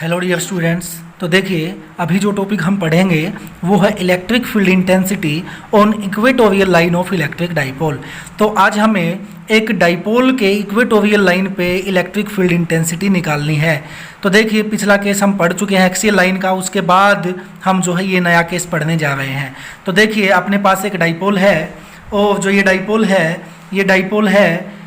Hello dear students. तो देखिए, अभी जो टॉपिक हम पढ़ेंगे वो है electric field intensity on equatorial line of electric dipole. तो आज हमें एक डाइपोल के इक्वेटोरियल लाइन पे इलेक्ट्रिक फील्ड इंटेंसिटी निकालनी है। तो देखिए, पिछला केस हम पढ़ चुके हैं एक्सियल लाइन का, उसके बाद हम जो है ये नया केस पढ़ने जा रहे हैं। तो देखिए, अपने पास एक डाइपोल है और जो ये डाइपोल है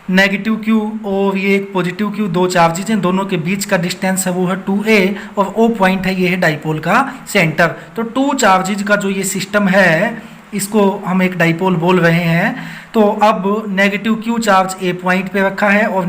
नेगेटिव क्यू और ये एक पॉजिटिव क्यू, दो चार्जेज हैं, दोनों के बीच का डिस्टेंस है वो है 2a और ओ पॉइंट है ये है डाइपोल का सेंटर। तो टू चार्जेज का जो ये सिस्टम है इसको हम एक डाइपोल बोल रहे हैं। तो अब नेगेटिव क्यू चार्ज ए पॉइंट पे रखा है और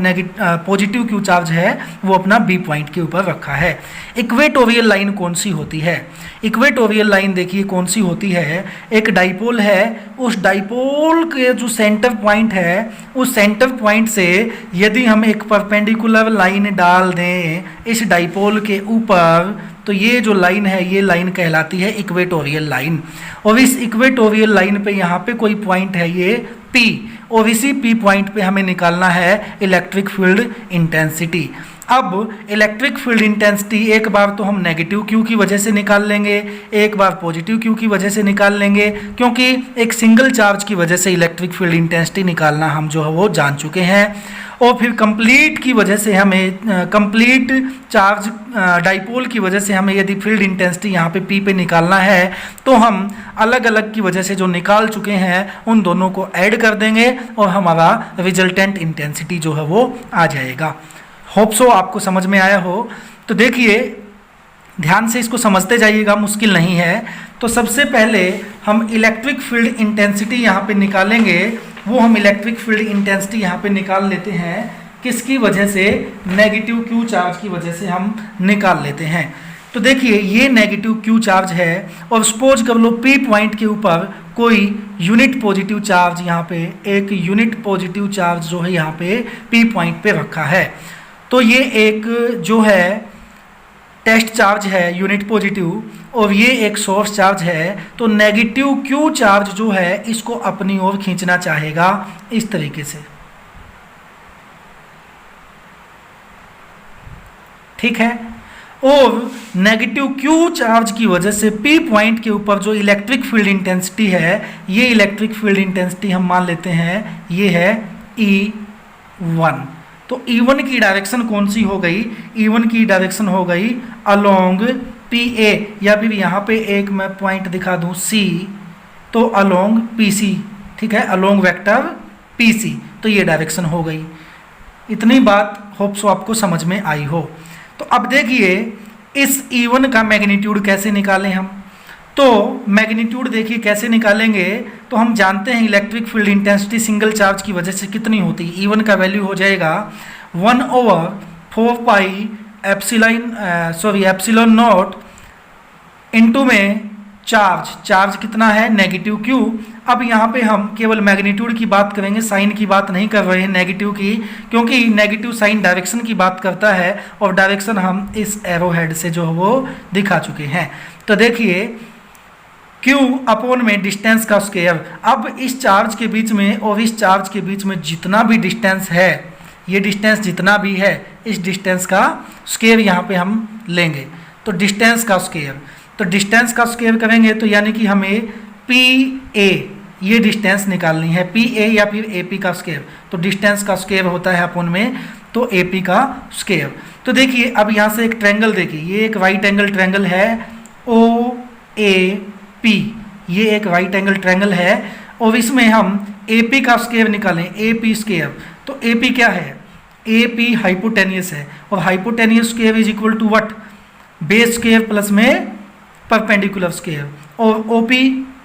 पॉजिटिव क्यू चार्ज है वो अपना बी पॉइंट के ऊपर रखा है। इक्वेटोरियल लाइन कौन सी होती है? इक्वेटोरियल लाइन देखिए कौन सी होती है। एक डाइपोल है, उस डाइपोल के जो सेंटर पॉइंट है उस सेंटर पॉइंट से यदि हम एक परपेंडिकुलर लाइन डाल दें इस डाइपोल के ऊपर, तो ये जो लाइन है ये लाइन कहलाती है इक्वेटोरियल लाइन। और इस इक्वेटोरियल लाइन पे यहाँ पे कोई पॉइंट है ये P, और इसी P पॉइंट पे हमें निकालना है इलेक्ट्रिक फील्ड इंटेंसिटी। अब इलेक्ट्रिक फील्ड इंटेंसिटी एक बार तो हम नेगेटिव क्यू की वजह से निकाल लेंगे, एक बार पॉजिटिव क्यू की वजह से निकाल लेंगे, क्योंकि एक सिंगल चार्ज की वजह से इलेक्ट्रिक फील्ड इंटेंसिटी निकालना हम जो है वो जान चुके हैं। और फिर कंप्लीट की वजह से हमें कंप्लीट चार्ज डाइपोल की वजह से हमें यदि फील्ड इंटेंसिटी यहाँ पे P पे निकालना है तो हम अलग अलग की वजह से जो निकाल चुके हैं उन दोनों को ऐड कर देंगे और हमारा रिजल्टेंट इंटेंसिटी जो है वो आ जाएगा। होप सो आपको समझ में आया हो। तो देखिए, ध्यान से इसको समझते जाइएगा, मुश्किल नहीं है। तो सबसे पहले हम इलेक्ट्रिक फील्ड इंटेंसिटी यहाँ पे निकालेंगे। वो हम इलेक्ट्रिक फील्ड इंटेंसिटी यहाँ पे निकाल लेते हैं किसकी वजह से? नेगेटिव क्यू चार्ज की वजह से हम निकाल लेते हैं। तो देखिए, ये नेगेटिव क्यू चार्ज है और सपोज कर लो P पॉइंट के ऊपर कोई यूनिट पॉजिटिव चार्ज, यहाँ पे एक यूनिट पॉजिटिव चार्ज जो है यहाँ पे P पॉइंट पे रखा है। तो ये एक जो है टेस्ट चार्ज है यूनिट पॉजिटिव और ये एक सोर्स चार्ज है। तो नेगेटिव क्यू चार्ज जो है इसको अपनी ओर खींचना चाहेगा इस तरीके से, ठीक है। और नेगेटिव क्यू चार्ज की वजह से P पॉइंट के ऊपर जो इलेक्ट्रिक फील्ड इंटेंसिटी है, ये इलेक्ट्रिक फील्ड इंटेंसिटी हम मान लेते हैं ये है E1। तो E1 की डायरेक्शन कौन सी हो गई? E1 की डायरेक्शन हो गई अलोंग PA, या फिर यहाँ पे एक मैं पॉइंट दिखा दूँ C, तो अलोंग PC, ठीक है, अलोंग वेक्टर PC। तो ये डायरेक्शन हो गई। इतनी बात होप सो आपको समझ में आई हो। तो अब देखिए, इस E1 का मैग्नीट्यूड कैसे निकालें हम? तो मैग्नीट्यूड देखिए कैसे निकालेंगे। तो हम जानते हैं electric field intensity single charge की वजह से कितनी होती है। E1 का वैल्यू हो जाएगा 1/4 पाई एप्सिलॉन नॉट इंटू में चार्ज कितना है? Negative Q. अब यहाँ पे हम केवल मैग्नीट्यूड की बात करेंगे, साइन की बात नहीं कर रहे हैं नेगेटिव की, क्योंकि नेगेटिव साइन डायरेक्शन की बात करता है और डायरेक्शन हम इस एरो हेड से जो है वो दिखा चुके हैं। तो देखिए, Q अपॉन में डिस्टेंस का स्क्वायर। अब इस चार्ज के बीच में और इस चार्ज के बीच में जितना भी डिस्टेंस है, ये डिस्टेंस जितना भी है, इस डिस्टेंस का स्क्वायर यहाँ पे हम लेंगे। तो डिस्टेंस का स्क्वायर, तो डिस्टेंस का स्क्वायर करेंगे तो यानी कि हमें PA ये डिस्टेंस निकालनी है, PA या फिर AP का स्क्वायर। तो डिस्टेंस का स्क्वायर होता है अपॉन में तो AP का स्क्वायर। तो देखिए, अब यहाँ से एक ट्रायंगल देखिए, ये एक राइट एंगल ट्रायंगल है OAP, ये एक राइट एंगल ट्रायंगल है और इसमें हम AP का स्क्वायर निकालें, AP स्क्वायर। तो AP क्या है? AP हाइपोटेनियस है और hypotenuse square is equal to what? Base square plus में परपेंडिकुलर स्क्वायर। और OP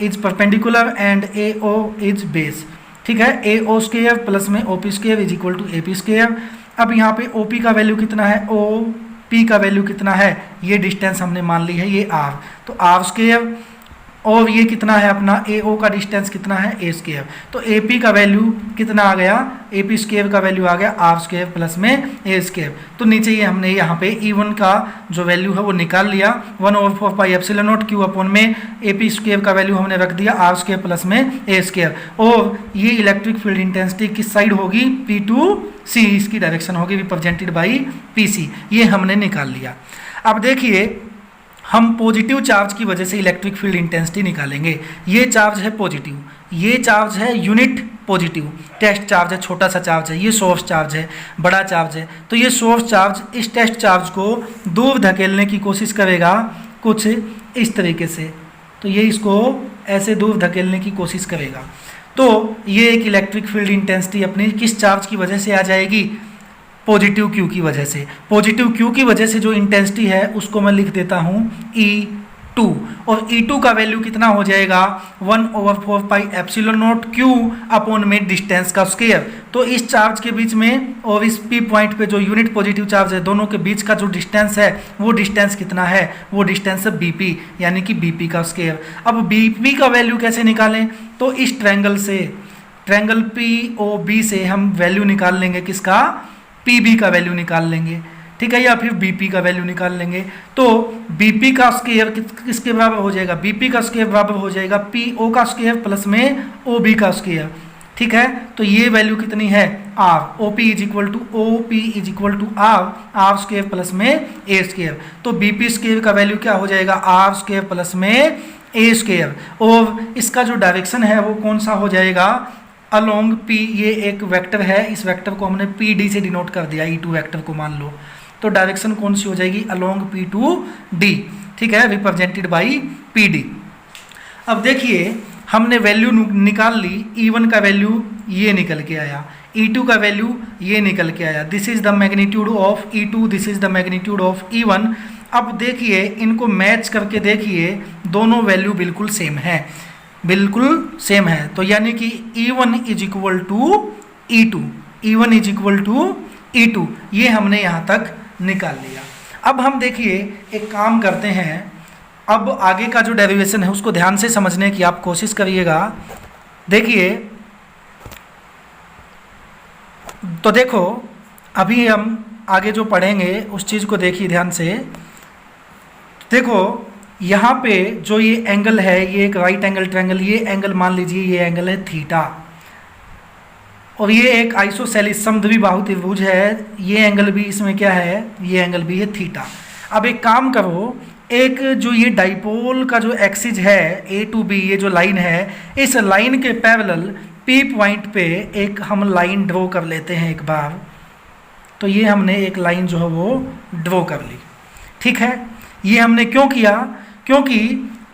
is perpendicular and AO is base, ठीक है। AO स्क्वायर प्लस में OP square is equal to AP square. अब यहाँ पे OP का वैल्यू कितना है, OP का वैल्यू कितना है? ये डिस्टेंस हमने मान ली है ये R, तो R स्क्वायर। और ये कितना है अपना AO का डिस्टेंस कितना है? A square. तो AP का वैल्यू कितना आ गया? AP स्क्वायर का वैल्यू आ गया R स्क्वायर प्लस में A स्क्वायर। तो नीचे ये हमने यहाँ पे E1 का जो वैल्यू है वो निकाल लिया, 1/4 पाई एप्सिलॉन नॉट Q अपॉन में AP स्क्वायर का वैल्यू हमने रख दिया R स्क्वायर प्लस में A स्क्वायर। और ये इलेक्ट्रिक फील्ड इंटेंसिटी किस साइड होगी? P to C, इसकी डायरेक्शन होगी रिप्रेजेंटेड बाई PC। ये हमने निकाल लिया। अब देखिए हम पॉजिटिव चार्ज की वजह से इलेक्ट्रिक फील्ड इंटेंसिटी निकालेंगे। ये चार्ज है पॉजिटिव, ये चार्ज है यूनिट पॉजिटिव, टेस्ट चार्ज है, छोटा सा चार्ज है, ये सोर्स चार्ज है, बड़ा चार्ज है। तो ये सोर्स चार्ज इस टेस्ट चार्ज को दूर धकेलने की कोशिश करेगा कुछ इस तरीके से, तो ये इसको ऐसे दूर धकेलने की कोशिश करेगा। तो ये एक इलेक्ट्रिक फील्ड इंटेंसिटी अपनी किस चार्ज की वजह से आ जाएगी? पॉजिटिव क्यू की वजह से। पॉजिटिव क्यू की वजह से जो इंटेंसिटी है उसको मैं लिख देता हूँ E2, और E2 का वैल्यू कितना हो जाएगा? 1/4 पाई एप्सिलॉन नॉट Q अपॉन में डिस्टेंस का स्क्वायर। तो इस चार्ज के बीच में और इस P पॉइंट पे जो यूनिट पॉजिटिव चार्ज है, दोनों के बीच का जो डिस्टेंस है वो डिस्टेंस कितना है? वो डिस्टेंस है BP, यानी कि BP का स्क्वायर। अब BP का वैल्यू कैसे निकालें? तो इस ट्रायंगल से, ट्रायंगल POB से हम वैल्यू निकाल लेंगे किसका? PB का वैल्यू निकाल लेंगे, ठीक है, या फिर BP का वैल्यू निकाल लेंगे। तो BP का स्क्वायर किसके बराबर हो जाएगा? BP का स्क्वायर बराबर हो जाएगा PO का स्क्वायर प्लस में OB का स्क्वायर, ठीक है। तो ये वैल्यू कितनी है? R। OP is equal to R square plus में A स्क्वायर। तो BP स्क्वायर का वैल्यू क्या हो जाएगा? R स्क्वायर प्लस में A स्क्वायर। और इसका जो डायरेक्शन है वो कौन सा हो जाएगा? अलोंग P, ये एक वेक्टर है, इस वेक्टर को हमने PD से डिनोट कर दिया, E2 वेक्टर को मान लो। तो डायरेक्शन कौन सी हो जाएगी? अलोंग P टू D, ठीक है, रिप्रेजेंटेड बाई PD। अब देखिए हमने वैल्यू निकाल ली, E1 का वैल्यू ये निकल के आया, E2 का वैल्यू ये निकल के आया। This is the magnitude of E2, this is the magnitude of E1। अब देखिए इनको मैच करके देखिए, दोनों वैल्यू बिल्कुल सेम है, बिल्कुल सेम है। तो यानी कि E1 is equal to E2, E1 is equal to E2, ये हमने यहाँ तक निकाल लिया। अब हम देखिए एक काम करते हैं, अब आगे का जो डेरिवेशन है उसको ध्यान से समझने की आप कोशिश करिएगा। देखिए तो देखो अभी हम आगे जो पढ़ेंगे उस चीज़ को देखिए ध्यान से। देखो यहाँ पे जो ये एंगल है, ये एक राइट एंगल ट्रायंगल, ये एंगल मान लीजिए ये एंगल है थीटा, और ये एक आइसोसेलिस समद्विबाहु त्रिभुज है, ये एंगल भी इसमें क्या है? ये एंगल भी है थीटा। अब एक काम करो, एक जो ये डाइपोल का जो एक्सिस है A to B, ये जो लाइन है, इस लाइन के पैरेलल P पॉइंट पे एक हम लाइन ड्रॉ कर लेते हैं एक बार। तो ये हमने एक लाइन जो है वो ड्रॉ कर ली, ठीक है। ये हमने क्यों किया? क्योंकि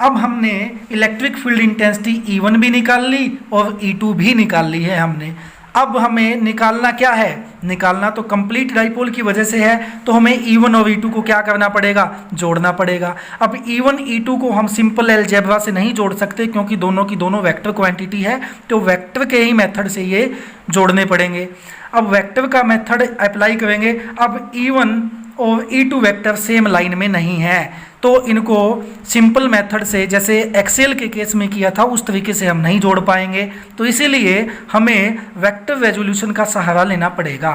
अब हमने इलेक्ट्रिक फील्ड इंटेंसिटी E1 भी निकाल ली और E2 भी निकाल ली है हमने। अब हमें निकालना क्या है? निकालना तो कंप्लीट डाइपोल की वजह से है, तो हमें E1 और E2 को क्या करना पड़ेगा? जोड़ना पड़ेगा। अब E1 E2 को हम सिंपल अलजेब्रा से नहीं जोड़ सकते क्योंकि दोनों की दोनों वेक्टर क्वांटिटी है, तो वेक्टर के ही मेथड से ये जोड़ने पड़ेंगे। अब वेक्टर का मेथड अप्लाई करेंगे। अब E1 और E2 वेक्टर सेम लाइन में नहीं है, तो इनको सिंपल मेथड से जैसे एक्सेल के केस में किया था उस तरीके से हम नहीं जोड़ पाएंगे, तो इसीलिए हमें वेक्टर रेजोल्यूशन का सहारा लेना पड़ेगा।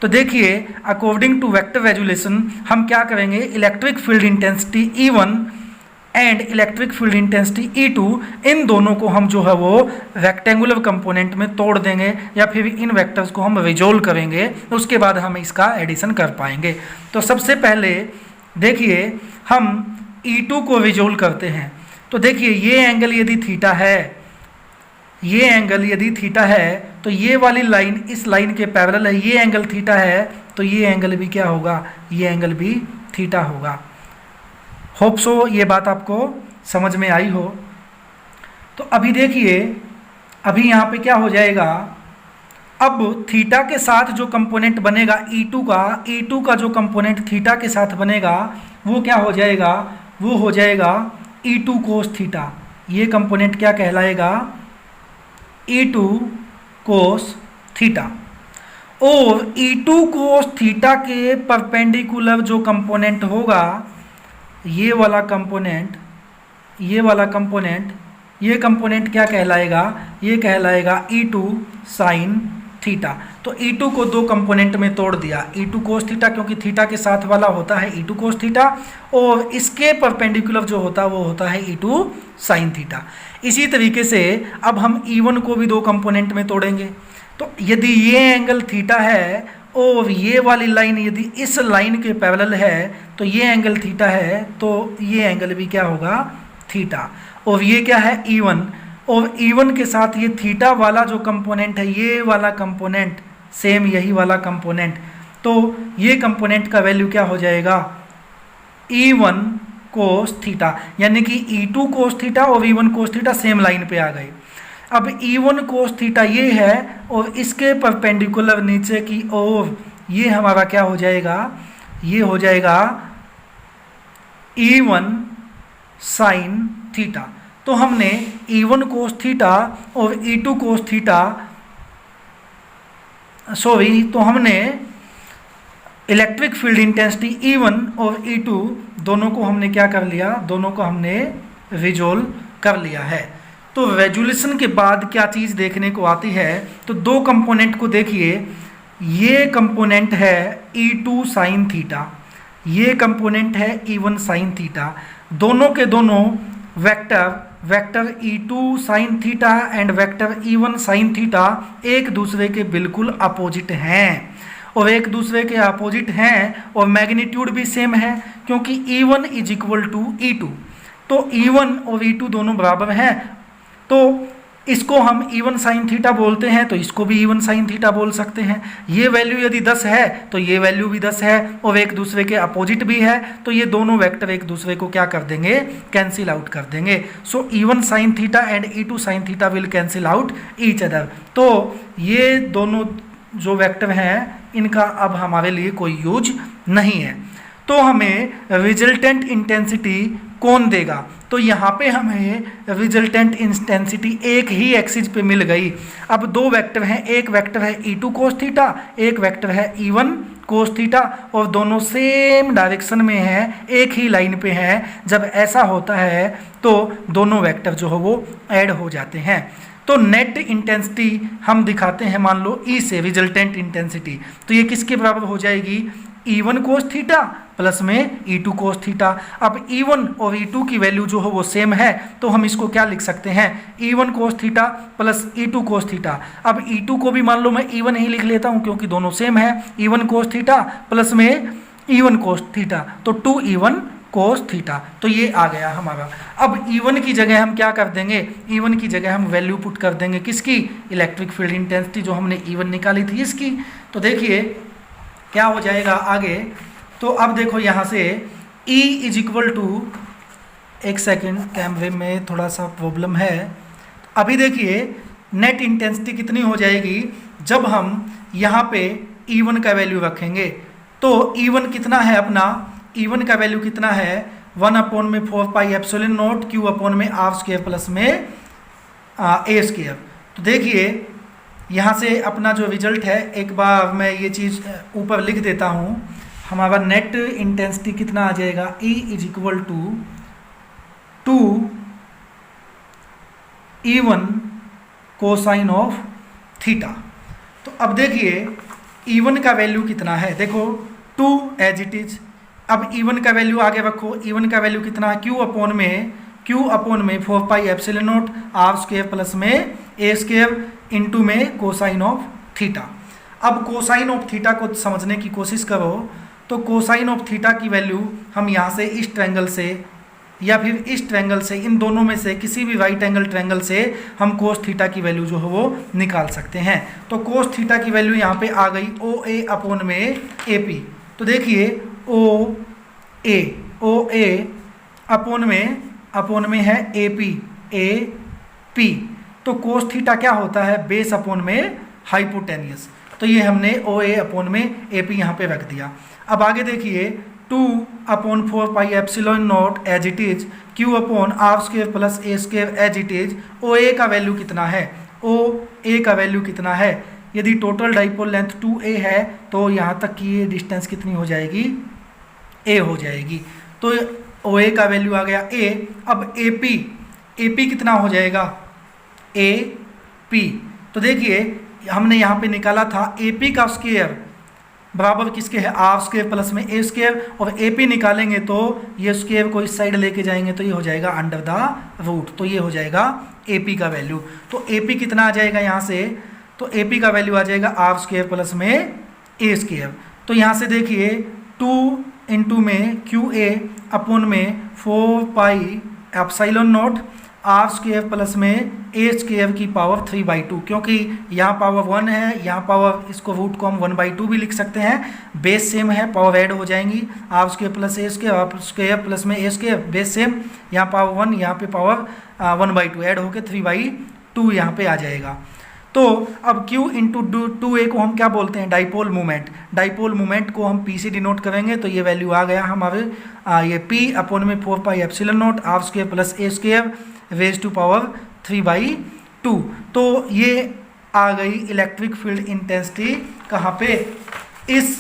तो देखिए अकॉर्डिंग टू वेक्टर रेजोल्यूशन हम क्या करेंगे? Electric field intensity E1 and electric field intensity E2, इन दोनों को हम जो है वो रेक्टेंगुलर कंपोनेंट में तोड़ देंगे या फिर इन वेक्टर्स को हम रिजोल्व करेंगे, उसके बाद हम इसका एडिशन कर पाएंगे। तो सबसे पहले देखिए हम E2 को रिजोल्व करते हैं। तो देखिए ये एंगल यदि थीटा है, ये एंगल यदि थीटा है तो ये वाली लाइन इस लाइन के पैरेलल है, ये एंगल थीटा है तो ये एंगल भी क्या होगा? ये एंगल भी थीटा होगा। होप सो ये बात आपको समझ में आई हो। तो अभी देखिए अभी यहाँ पे क्या हो जाएगा? अब थीटा के साथ जो कंपोनेंट बनेगा E2 का जो कंपोनेंट थीटा के साथ बनेगा वो क्या हो जाएगा? वो हो जाएगा E2 कोस थीटा। ये कंपोनेंट क्या कहलाएगा? E2 cos theta. और E2 कोस थीटा के परपेंडिकुलर जो कंपोनेंट होगा, ये वाला कंपोनेंट, ये कंपोनेंट क्या कहलाएगा? ये कहलाएगा E2 साइन थीटा। तो E2 को दो कंपोनेंट में तोड़ दिया, E2 कोस थीटा क्योंकि थीटा के साथ वाला होता है E2 कोस थीटा, और इसके परपेंडिकुलर जो होता है वो होता है E2 साइन थीटा। इसी तरीके से अब हम E1 को भी दो कंपोनेंट में तोड़ेंगे। तो यदि ये एंगल थीटा है और ये वाली लाइन यदि इस लाइन के पैरेलल है तो ये एंगल थीटा है, तो ये एंगल भी क्या होगा, थीटा। और ये क्या है, E1, और E1 के साथ ये थीटा वाला जो कंपोनेंट है, ये वाला कंपोनेंट, सेम यही वाला कंपोनेंट, तो ये कंपोनेंट का वैल्यू क्या हो जाएगा, E1 कोस थीटा, यानी कि E2 कोस थीटा और E1 cos theta same line पे आ गए। अब E1 कोस थीटा ये है और इसके परपेंडिकुलर नीचे की ओर ये हमारा क्या हो जाएगा, ये हो जाएगा E1 साइन थीटा। तो हमने E1 कोस थीटा और E2 कोस थीटा, सॉरी, तो हमने इलेक्ट्रिक फील्ड इंटेंसिटी E1 और E2 दोनों को हमने क्या कर लिया, दोनों को हमने रिजोल्व कर लिया है। तो रेजोल्यूशन के बाद क्या चीज़ देखने को आती है, तो दो कंपोनेंट को देखिए, ये कंपोनेंट है E2 साइन थीटा, ये कंपोनेंट है E1 साइन थीटा। दोनों के दोनों vector E2 sine theta and vector E1 sine theta एक दूसरे के बिल्कुल अपोजिट हैं, और एक दूसरे के अपोजिट हैं और मैग्नीट्यूड भी सेम है, क्योंकि E1 is equal to E2। तो E1 और E2 दोनों बराबर हैं, तो इसको हम E1 साइन थीटा बोलते हैं, तो इसको भी E1 साइन थीटा बोल सकते हैं। ये वैल्यू यदि 10 है तो ये वैल्यू भी 10 है, और एक दूसरे के अपोजिट भी है, तो ये दोनों वेक्टर एक दूसरे को क्या कर देंगे, कैंसिल आउट कर देंगे। सो E1 sine theta and E2 sine theta will cancel out each other. तो ये दोनों जो वेक्टर हैं इनका अब हमारे लिए कोई यूज नहीं है। तो हमें रिजल्टेंट इंटेंसिटी कौन देगा, तो यहाँ पे हमें रिजल्टेंट इंटेंसिटी एक ही एक्सिस पे मिल गई। अब दो वेक्टर हैं, एक वेक्टर है E2 कोस थीटा, एक वेक्टर है E1 कोस थीटा, और दोनों सेम डायरेक्शन में हैं, एक ही लाइन पे हैं। जब ऐसा होता है तो दोनों वेक्टर जो हो वो ऐड हो जाते हैं। तो नेट इंटेंसिटी हम दिखाते हैं, मान लो E से रिजल्टेंट इंटेंसिटी, तो ये किसके बराबर हो जाएगी, E1 कोस थीटा प्लस में E2 कोस थीटा। अब E1 और E2 की वैल्यू जो हो वो सेम है, तो हम इसको क्या लिख सकते हैं, E1 cos theta plus E2 cos theta. अब E2 को भी मान लो मैं E1 ही लिख लेता हूँ, क्योंकि दोनों सेम है, E1 कोस थीटा प्लस में E1 कोस थीटा, तो 2E1 कोस थीटा। तो ये आ गया हमारा। अब E1 की जगह हम क्या कर देंगे, E1 की जगह हम वैल्यू पुट कर देंगे किसकी, इलेक्ट्रिक फील्ड इंटेंसिटी जो हमने E1 निकाली थी इसकी। तो देखिए क्या हो जाएगा आगे, तो अब देखो यहाँ से E इज इक्वल टू, एक सेकेंड कैमरे में थोड़ा सा प्रॉब्लम है। अभी देखिए नेट इंटेंसिटी कितनी हो जाएगी जब हम यहाँ पे E1 का वैल्यू रखेंगे। तो E1 कितना है अपना, E1 का वैल्यू कितना है, 1/4πε0 Q/r² प्लस में a²। तो देखिए यहाँ से अपना जो रिजल्ट है, एक बार मैं ये चीज़ ऊपर लिख देता हूँ, हमारा नेट इंटेंसिटी कितना आ जाएगा, E is equal to 2E1 cosine of theta. तो अब देखिए E1 का वैल्यू कितना है, देखो 2 एज इट इज। अब E1 का वैल्यू आगे रखो, E1 का वैल्यू कितना है, Q अपॉन में 4πε0 r² प्लस में a² इंटू में कोसाइन ऑफ थीटा। अब कोसाइन ऑफ थीटा को समझने की कोशिश करो, तो कोसाइन ऑफ थीटा की वैल्यू हम यहाँ से इस ट्रायंगल से या फिर इस ट्रायंगल से, इन दोनों में से किसी भी राइट एंगल ट्रायंगल से हम कोस थीटा की वैल्यू जो है वो निकाल सकते हैं। तो कोस थीटा की वैल्यू यहाँ पे आ गई OA अपॉन में AP। तो देखिए OA अपॉन में है AP। तो कोस थीटा क्या होता है, बेस अपॉन में हाइपोटेनियस। तो ये हमने OA अपॉन में AP यहाँ पे रख दिया। अब आगे देखिए 2/4πε0 as it is Q/r² plus a² as it is. OA का वैल्यू कितना है, OA का वैल्यू कितना है, यदि टोटल डाइपोल लेंथ 2A है तो यहाँ तक की ये डिस्टेंस कितनी हो जाएगी, A हो जाएगी। तो OA का वैल्यू आ गया A। अब AP कितना हो जाएगा, AP। तो देखिए हमने यहाँ पे निकाला था AP का स्क्वायर बराबर किसके है, r² प्लस में a², और AP निकालेंगे तो ये स्क्वायर को इस साइड लेके जाएंगे तो ये हो जाएगा अंडर द रूट। तो ये हो जाएगा AP का वैल्यू। तो AP कितना आ जाएगा यहाँ से, तो AP का वैल्यू आ जाएगा r² प्लस में a²। तो यहाँ से देखिए 2 इंटू में क्यू ए अपॉन में 4 pi epsilon naught R square plus में ए स्क्वायर की पावर 3/2, क्योंकि यहाँ पावर 1 है, यहाँ पावर, इसको रूट को हम 1/2 भी लिख सकते हैं, बेस सेम है, पावर ऐड हो जाएंगी, R square plus A square, R square plus में ए स्क्वायर, बेस सेम, यहाँ पावर 1, यहाँ पे पावर 1/2 ऐड होकर 3/2 यहाँ पे आ जाएगा। तो अब Q इंटू 2A को हम क्या बोलते हैं? Dipole moment. डाइपोल मोमेंट को हम P से डिनोट करेंगे, तो ये वैल्यू आ गया हमारे ये P अपॉन में 4 pi epsilon naught R square plus A square raise to power 3/2। तो ये आ गई इलेक्ट्रिक फील्ड इंटेंसिटी कहाँ पे? इस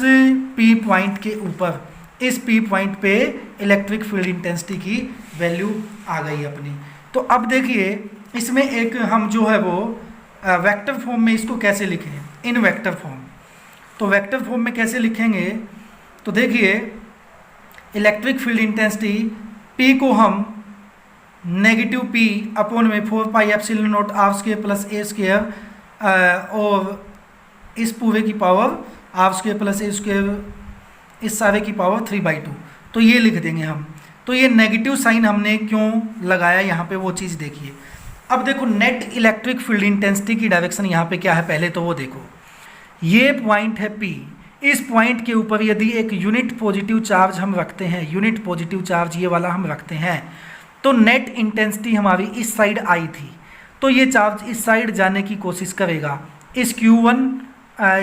P पॉइंट के ऊपर, इस P पॉइंट पे इलेक्ट्रिक फील्ड इंटेंसिटी की वैल्यू आ गई अपनी। तो अब देखिए इसमें एक हम जो है वो वेक्टर फॉर्म में इसको कैसे लिखें, इन वेक्टर फॉर्म। तो वेक्टर फॉर्म में कैसे लिखेंगे? तो देखिए इलेक्ट्रिक फील्ड इंटेंसिटी P को हम नेगेटिव P अपॉन में 4 pi epsilon naught R square plus A square और इस पूरे की power R square plus A square इस सारे की पावर 3/2, तो ये लिख देंगे हम। तो ये नेगेटिव साइन हमने क्यों लगाया यहाँ पे, वो चीज़ देखिए। अब देखो नेट इलेक्ट्रिक फील्ड इंटेंसिटी की डायरेक्शन यहाँ पे क्या है, पहले तो वो देखो। ये पॉइंट है P, इस पॉइंट के ऊपर यदि एक यूनिट पॉजिटिव चार्ज हम रखते हैं, यूनिट पॉजिटिव चार्ज ये वाला हम रखते हैं, तो नेट इंटेंसिटी हमारी इस साइड आई थी, तो ये चार्ज इस साइड जाने की कोशिश करेगा, इस Q1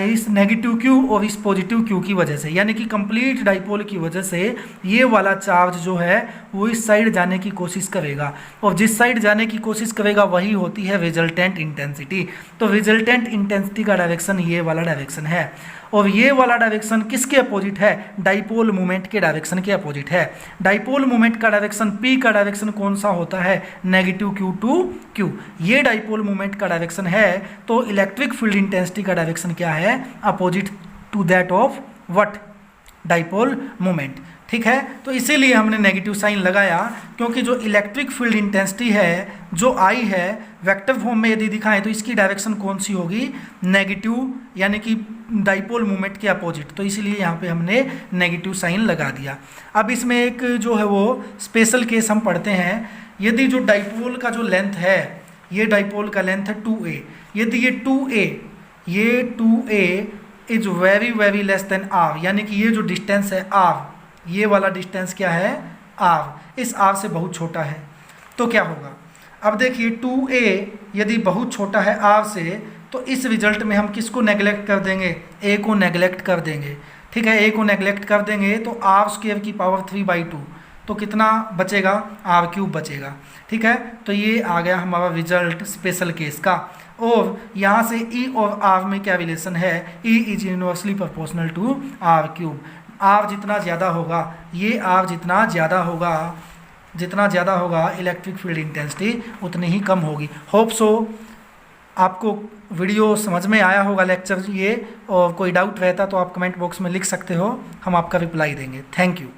इस नेगेटिव Q और इस पॉजिटिव Q की वजह से, यानी कि कंप्लीट डाइपोल की वजह से ये वाला चार्ज जो है वो इस साइड जाने की कोशिश करेगा, और जिस साइड जाने की कोशिश करेगा वही होती है रिजल्टेंट इंटेंसिटी। तो रिजल्टेंट इंटेंसिटी का डायरेक्शन ये वाला डायरेक्शन है, और ये वाला डायरेक्शन किसके अपोजिट है? डाइपोल मोमेंट के डायरेक्शन के अपोजिट है। डाइपोल मोमेंट का डायरेक्शन P का डायरेक्शन कौन सा होता है? Negative Q to Q। ये डाइपोल मोमेंट का डायरेक्शन है, तो इलेक्ट्रिक फील्ड इंटेंसिटी का डायरेक्शन क्या है? Opposite to that of what? Dipole moment. ठीक है, तो इसीलिए हमने नेगेटिव साइन लगाया, क्योंकि जो इलेक्ट्रिक फील्ड इंटेंसिटी है जो आई है वेक्टर फॉर्म में यदि दिखाएं तो इसकी डायरेक्शन कौन सी होगी? नेगेटिव, यानी कि डाइपोल मोमेंट के अपोजिट। तो इसीलिए यहाँ पे हमने नेगेटिव साइन लगा दिया। अब इसमें एक जो है वो स्पेशल केस हम पढ़ते हैं। यदि जो डाइपोल का जो लेंथ है, ये डाइपोल का लेंथ है 2a, यदि ये 2a is very very less than r, यानी कि ये जो डिस्टेंस है r, ये वाला डिस्टेंस क्या है? r, इस r से बहुत छोटा है, तो क्या होगा? अब देखिए 2a यदि बहुत छोटा है r से, तो इस रिजल्ट में हम किसको नेगलेक्ट कर देंगे? a को नेगलेक्ट कर देंगे। ठीक है, a को नेगलेक्ट कर देंगे तो आर स्क्वायर की पावर 3/2, तो कितना बचेगा? r³ बचेगा। ठीक है, तो ये आ गया हमारा रिजल्ट स्पेशल केस का। और यहाँ से E और R में क्या रिलेशन है? E is universally proportional to r³। R जितना ज़्यादा होगा, ये R जितना ज़्यादा होगा इलेक्ट्रिक फील्ड इंटेंसिटी उतनी ही कम होगी। होप सो आपको वीडियो समझ में आया होगा, लेक्चर ये, और कोई डाउट रहता तो आप कमेंट बॉक्स में लिख सकते हो, हम आपका रिप्लाई देंगे। Thank you.